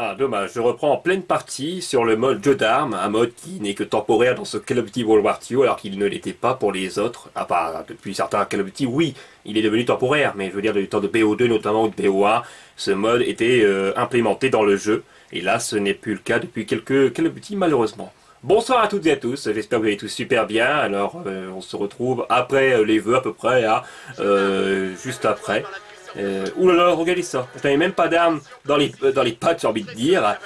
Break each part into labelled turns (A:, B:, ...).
A: Ah, dommage, je reprends en pleine partie sur le mode jeu d'armes, un mode qui n'est que temporaire dans ce Call of Duty World War II, alors qu'il ne l'était pas pour les autres. Ah, pas depuis certains Call of Duty, oui, il est devenu temporaire, mais je veux dire, du temps de BO2 notamment, ou de BO1, ce mode était implémenté dans le jeu, et là, ce n'est plus le cas depuis quelques Call of Duty, malheureusement. Bonsoir à toutes et à tous, j'espère que vous allez tous super bien. Alors, on se retrouve après les vœux à peu près, juste après. Oulala, regardez ça, je n'avais même pas d'armes dans les pattes, j'ai envie de dire.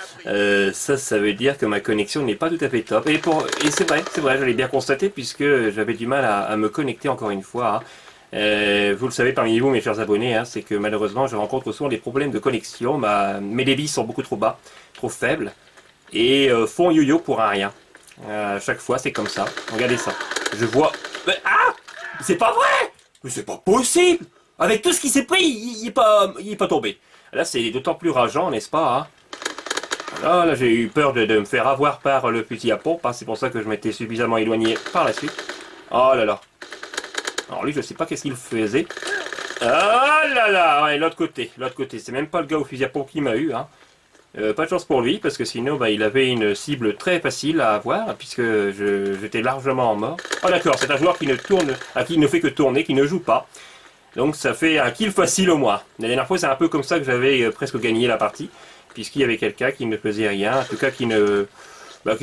A: Ça veut dire que ma connexion n'est pas tout à fait top. Et c'est vrai, je l'ai bien constaté puisque j'avais du mal à me connecter encore une fois. Vous le savez parmi vous, mes chers abonnés, c'est que malheureusement je rencontre souvent des problèmes de connexion. Mes débits sont beaucoup trop bas, trop faibles, et font yo-yo pour un rien. À chaque fois c'est comme ça, regardez ça. Je vois... C'est pas vrai! Mais c'est pas possible! Avec tout ce qui s'est pris, il est pas tombé. Là, c'est d'autant plus rageant, n'est-ce pas, Là, j'ai eu peur de me faire avoir par le fusil à pompe. C'est pour ça que je m'étais suffisamment éloigné par la suite. Oh là là. Alors lui, je sais pas qu'est-ce qu'il faisait. Oh là là, ouais, l'autre côté. C'est même pas le gars au fusil à pompe qui m'a eu, pas de chance pour lui, parce que sinon, il avait une cible très facile à avoir, puisque j'étais largement mort. Oh d'accord, c'est un joueur qui ne fait que tourner, qui ne joue pas. Donc ça fait un kill facile au moins. La dernière fois c'est un peu comme ça que j'avais presque gagné la partie, puisqu'il y avait quelqu'un qui ne faisait rien, en tout cas qui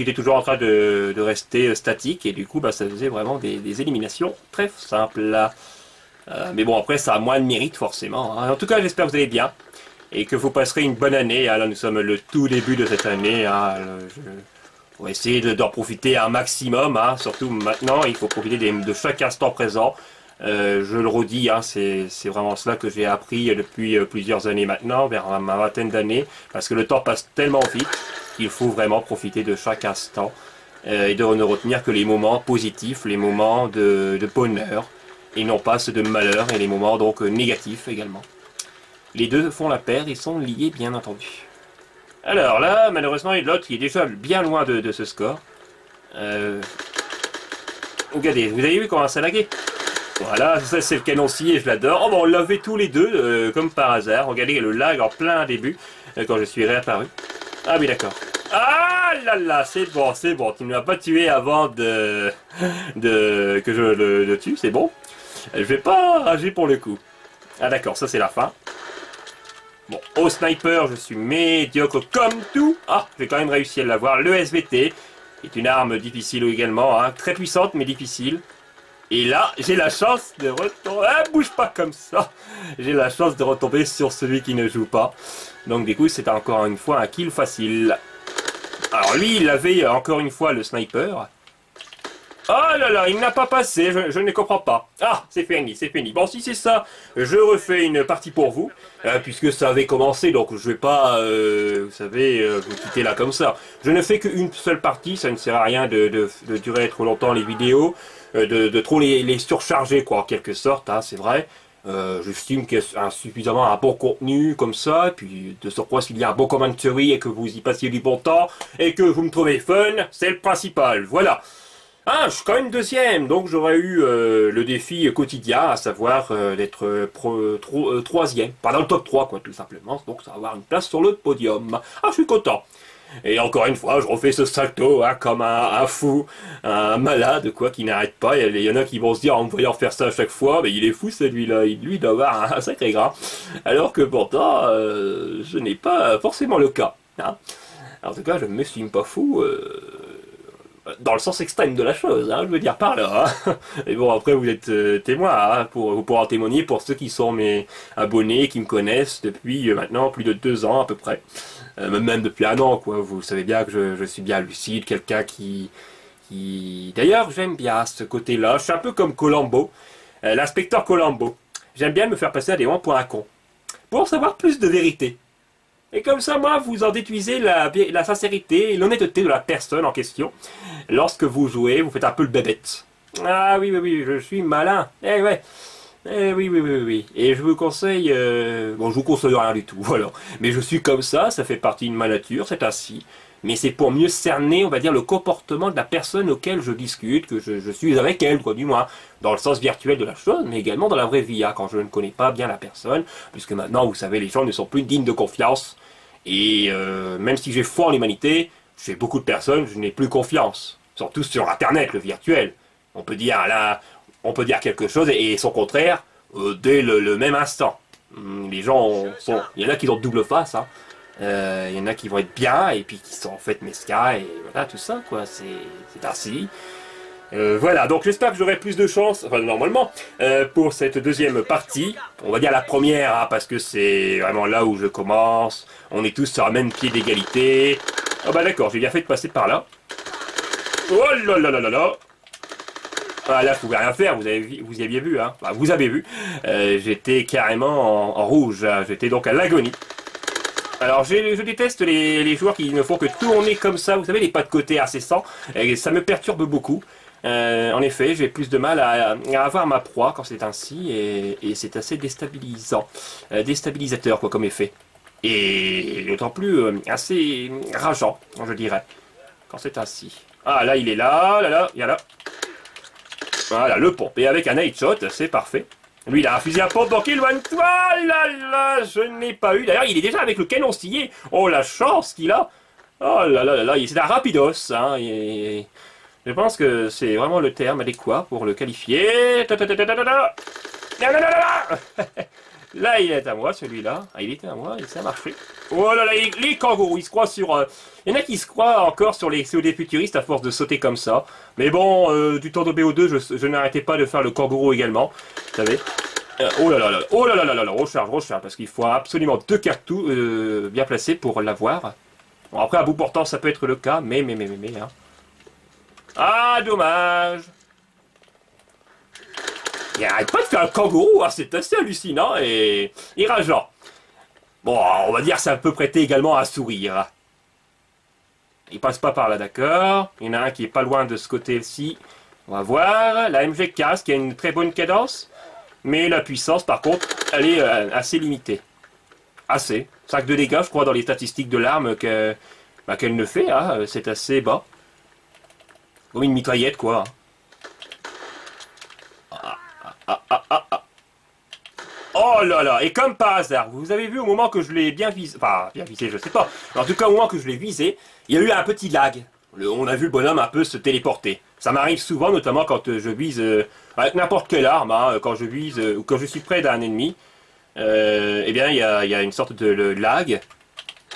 A: était toujours en train de rester statique, et du coup ça faisait vraiment des éliminations très simples. Mais bon, après ça a moins de mérite forcément. En tout cas j'espère que vous allez bien, et que vous passerez une bonne année. Là nous sommes le tout début de cette année. On va essayer d'en profiter un maximum, surtout maintenant il faut profiter de chaque instant présent. Je le redis, c'est vraiment cela que j'ai appris depuis plusieurs années maintenant, vers ma vingtaine d'années, parce que le temps passe tellement vite qu'il faut vraiment profiter de chaque instant et de ne retenir que les moments positifs, les moments de bonheur, et non pas ceux de malheur et les moments donc négatifs également. Les deux font la paire, ils sont liés bien entendu. Alors là, malheureusement, l'autre il est déjà bien loin de ce score. Regardez, vous avez vu comment ça laguait? Voilà, ça c'est le canoncier, je l'adore. Oh on l'avait tous les deux, comme par hasard. Regardez le lag en plein début, quand je suis réapparu. Ah oui d'accord. Ah là là, c'est bon, tu ne m'as pas tué avant que je le tue, c'est bon. Je vais pas rager pour le coup. Ah d'accord, ça c'est la fin. Bon, au sniper, je suis médiocre comme tout. Ah, j'ai quand même réussi à l'avoir. Le SVT est une arme difficile également, très puissante mais difficile. Et là, j'ai la chance de retomber... bouge pas comme ça. J'ai la chance de retomber sur celui qui ne joue pas. Donc du coup, c'est encore une fois un kill facile. Alors lui, il avait encore une fois le sniper. Oh là là, il n'a pas passé, je ne comprends pas. Ah, c'est fini. Bon, si c'est ça, je refais une partie pour vous. Puisque ça avait commencé, donc je vais pas, vous savez, vous quitter là comme ça. Je ne fais qu'une seule partie, ça ne sert à rien de durer trop longtemps les vidéos. De trop les surcharger quoi en quelque sorte, c'est vrai. J'estime qu'il y a suffisamment un bon contenu comme ça, et puis de surcroît s'il y a un bon commentary et que vous y passiez du bon temps, et que vous me trouvez fun, c'est le principal, voilà. Je suis quand même deuxième, donc j'aurais eu le défi quotidien, à savoir d'être troisième, pas dans le top 3 quoi tout simplement, donc ça va avoir une place sur le podium. Je suis content. Et encore une fois, je refais ce salto comme un fou, un malade quoi, qui n'arrête pas. Il y en a qui vont se dire en me voyant faire ça à chaque fois, mais il est fou celui-là, lui doit avoir un sacré gras. Alors que pourtant, ce n'est pas forcément le cas. En tout cas, je ne m'estime pas fou, dans le sens extrême de la chose, je veux dire par là. Et bon, après vous êtes témoin, vous pourrez en témoigner pour ceux qui sont mes abonnés, qui me connaissent depuis maintenant plus de 2 ans à peu près. Même depuis 1 an, quoi. Vous savez bien que je suis bien lucide, quelqu'un qui... D'ailleurs, j'aime bien ce côté-là. Je suis un peu comme Columbo, l'inspecteur Columbo. J'aime bien me faire passer à des moments pour un con, pour savoir plus de vérité. Et comme ça, moi, vous en déduisez la sincérité et l'honnêteté de la personne en question. Lorsque vous jouez, vous faites un peu le bébête. Ah oui, je suis malin. Eh ouais. Oui. Et je vous conseille... Bon, je vous conseille rien du tout, voilà. Mais je suis comme ça fait partie de ma nature, c'est ainsi. Mais c'est pour mieux cerner, on va dire, le comportement de la personne auquel je discute, que je suis avec elle, quoi, du moins. Dans le sens virtuel de la chose, mais également dans la vraie vie, quand je ne connais pas bien la personne. Puisque maintenant, vous savez, les gens ne sont plus dignes de confiance. Et même si j'ai foi en l'humanité, chez beaucoup de personnes, je n'ai plus confiance. Surtout sur Internet, le virtuel. On peut dire là, on peut dire quelque chose et son contraire dès le même instant. Les gens sont, il y en a qui ont double face, hein. Il y en a qui vont être bien et puis qui sont en fait mesquins et voilà tout ça quoi. C'est ainsi. Voilà, donc j'espère que j'aurai plus de chance, enfin normalement, pour cette deuxième partie. On va dire la première, hein, parce que c'est vraiment là où je commence. On est tous sur le même pied d'égalité. Ah bah d'accord, j'ai bien fait de passer par là. Oh là là là là là. Ah là, je pouvais rien faire, vous y aviez vu, hein. Enfin, vous avez vu. J'étais carrément en rouge, hein. J'étais donc à l'agonie. Alors je déteste les joueurs qui ne font que tourner comme ça, vous savez, les pas de côté incessants, et ça me perturbe beaucoup. En effet, j'ai plus de mal à avoir ma proie quand c'est ainsi, et c'est assez déstabilisant, déstabilisateur quoi comme effet. Et d'autant plus assez rageant, je dirais, quand c'est ainsi. Ah là il est là, il y a là. Voilà, le pompe, et avec un headshot, c'est parfait. Lui, il a un fusil à pompe, donc éloigne-toi. Là, là, je n'ai pas eu. D'ailleurs, il est déjà avec le canon scié. Oh, la chance qu'il a. Oh là là là là, c'est un rapidos. Hein, et je pense que c'est vraiment le terme adéquat pour le qualifier. Là, il est à moi, celui-là. Ah, il était à moi, et ça a marché. Oh là là, les kangourous, ils se croient sur... Il y en a qui se croient encore sur les COD futuristes à force de sauter comme ça. Mais bon, du temps de BO2, je n'arrêtais pas de faire le kangourou également. Vous savez. Oh là là là, oh là là là là, recharge, parce qu'il faut absolument 2 cartouches bien placés pour l'avoir. Bon, après, à bout portant, ça peut être le cas, mais, hein. Ah, dommage. Il arrête pas de faire un kangourou, hein, c'est assez hallucinant et rageant. Bon, on va dire que ça peut prêter également à sourire. Il passe pas par là, d'accord. Il y en a un qui est pas loin de ce côté-ci. On va voir. La MG15 qui a une très bonne cadence. Mais la puissance, par contre, elle est assez limitée. Assez. 5 de dégâts, je crois, dans les statistiques de l'arme qu'elle ne fait. Hein. C'est assez bas. Comme une mitraillette, quoi. Oh là là, et comme par hasard, vous avez vu au moment que je l'ai bien visé, enfin bien visé je sais pas, mais en tout cas au moment que je l'ai visé, il y a eu un petit lag. On a vu le bonhomme un peu se téléporter. Ça m'arrive souvent, notamment quand je vise avec n'importe quelle arme, hein, quand je vise ou quand je suis près d'un ennemi, eh bien il y a une sorte de lag.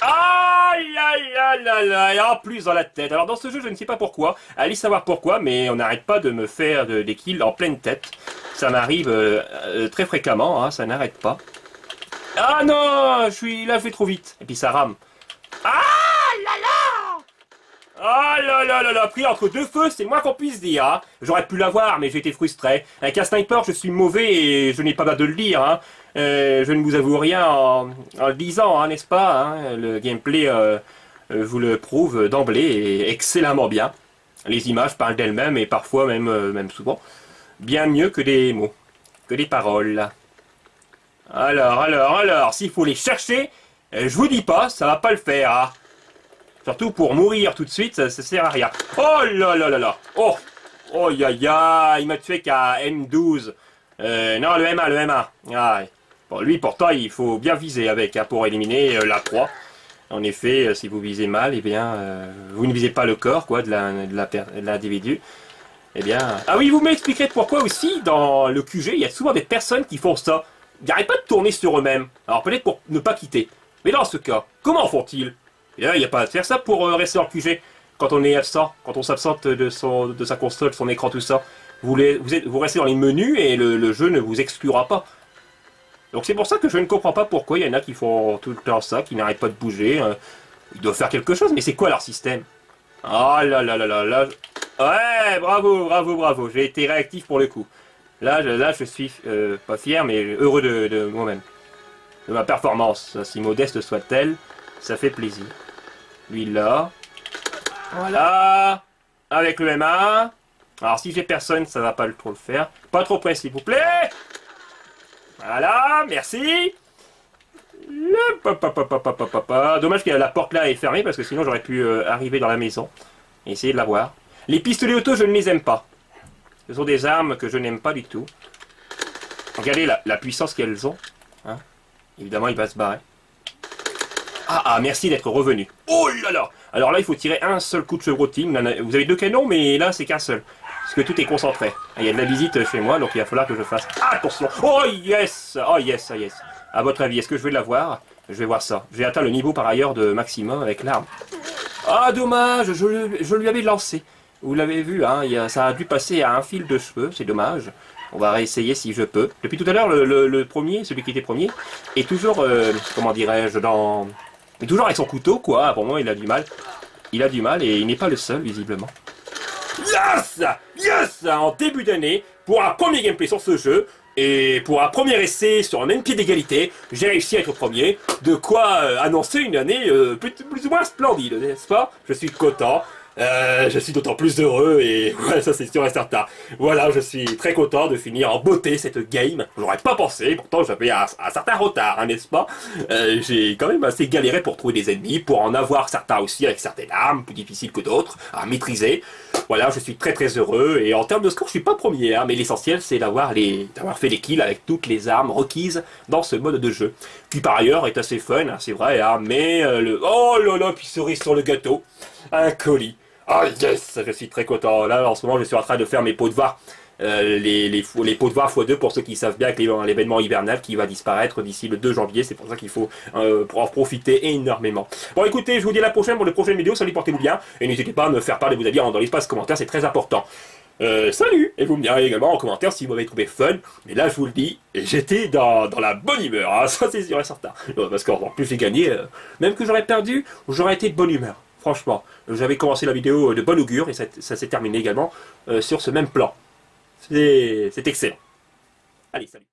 A: Ah là là là là, et en plus dans la tête. Alors dans ce jeu, je ne sais pas pourquoi, allez savoir pourquoi, mais on n'arrête pas de me faire des kills en pleine tête. Ça m'arrive très fréquemment, hein, ça n'arrête pas. Ah non, je vais trop vite. Et puis ça rame. Ah là là. Ah là là là là, pris entre deux feux, c'est le moins qu'on puisse dire. Hein. J'aurais pu l'avoir, mais j'ai été frustré. Avec un sniper, je suis mauvais et je n'ai pas hâte de le dire. Hein. Je ne vous avoue rien en le disant, hein, n'est-ce pas hein. Le gameplay vous le prouve d'emblée et excellemment bien. Les images parlent d'elles-mêmes et parfois même souvent bien mieux que des mots, que des paroles. Alors, s'il faut les chercher, je vous dis pas, ça va pas le faire. Hein. Surtout pour mourir tout de suite, ça sert à rien. Oh là là là là. Oh, oh ya ya, il m'a tué qu'à M12. Non, le M1, le M1. Ah, bon, lui, pourtant, il faut bien viser avec hein, pour éliminer la proie. En effet, si vous visez mal, eh bien, vous ne visez pas le corps quoi, de l'individu. Eh bien... Ah oui, vous m'expliquerez pourquoi aussi, dans le QG, il y a souvent des personnes qui font ça. Ils n'arrêtent pas de tourner sur eux-mêmes. Alors peut-être pour ne pas quitter. Mais dans ce cas, comment font-ils? Eh bien, il n'y a pas à faire ça pour rester en QG. Quand on est absent, quand on s'absente de sa console, son écran, tout ça. Vous restez dans les menus et le jeu ne vous exclura pas. Donc c'est pour ça que je ne comprends pas pourquoi il y en a qui font tout le temps ça, qui n'arrêtent pas de bouger. Ils doivent faire quelque chose, mais c'est quoi leur système? Ah là là là là là... Ouais, bravo, bravo, bravo. J'ai été réactif pour le coup. Là je suis pas fier, mais heureux de moi-même. De ma performance, si modeste soit-elle, ça fait plaisir. Lui là. Voilà. Avec le M1. Alors si j'ai personne, ça va pas trop le faire. Pas trop près, s'il vous plaît. Voilà, merci. Dommage que la porte là est fermée, parce que sinon j'aurais pu arriver dans la maison et essayer de la voir. Les pistolets auto, je ne les aime pas. Ce sont des armes que je n'aime pas du tout. Regardez la puissance qu'elles ont. Hein. Évidemment, il va se barrer. Ah, merci d'être revenu. Oh là là! Alors là, il faut tirer un seul coup de chevroting. Vous avez deux canons, mais là, c'est qu'un seul. Parce que tout est concentré. Il y a de la visite chez moi, donc il va falloir que je fasse attention. Oh yes! Oh yes, oh yes. À votre avis, est-ce que je vais l'avoir? Je vais voir ça. J'ai atteint le niveau par ailleurs de maximum avec l'arme. Ah, dommage, je lui avais lancé. Vous l'avez vu, hein, ça a dû passer à un fil de cheveux, c'est dommage. On va réessayer si je peux. Depuis tout à l'heure, le premier, celui qui était premier, est toujours, comment dirais-je, est toujours avec son couteau, quoi. Pour moi, il a du mal. Il a du mal et il n'est pas le seul, visiblement. Yes! Yes! En début d'année, pour un premier gameplay sur ce jeu, et pour un premier essai sur un même pied d'égalité, j'ai réussi à être premier. De quoi annoncer une année plus ou moins splendide, n'est-ce pas? Je suis content. Je suis d'autant plus heureux et ouais, ça c'est sûr et certain. Voilà, je suis très content de finir en beauté cette game. J'aurais pas pensé, pourtant j'avais un certain retard, hein, n'est-ce pas? J'ai quand même assez galéré pour trouver des ennemis, pour en avoir certains aussi avec certaines armes, plus difficiles que d'autres, à maîtriser. Voilà, je suis très heureux et en termes de score, je suis pas premier, hein, mais l'essentiel c'est d'avoir fait les kills avec toutes les armes requises dans ce mode de jeu. Qui par ailleurs est assez fun, hein, c'est vrai, hein, mais oh là là, puis cerise sur le gâteau, un colis. Ah yes, je suis très content. Là, en ce moment, je suis en train de faire mes pots de var. Les pots de var x2 pour ceux qui savent bien que l'événement hivernal qui va disparaître d'ici le 2 janvier. C'est pour ça qu'il faut pour en profiter énormément. Bon, écoutez, je vous dis à la prochaine pour de prochaines vidéos. Salut, portez-vous bien. Et n'hésitez pas à me faire part de vos avis dans l'espace commentaire, c'est très important. Salut! Et vous me direz également en commentaire si vous m'avez trouvé fun. Mais là, je vous le dis, j'étais dans la bonne humeur. Hein, ça, c'est sûr et certain. Parce qu'en plus, j'ai gagné. Même que j'aurais perdu, j'aurais été de bonne humeur. Franchement, j'avais commencé la vidéo de bonne augure et ça s'est terminé également sur ce même plan. C'est excellent. Allez, salut.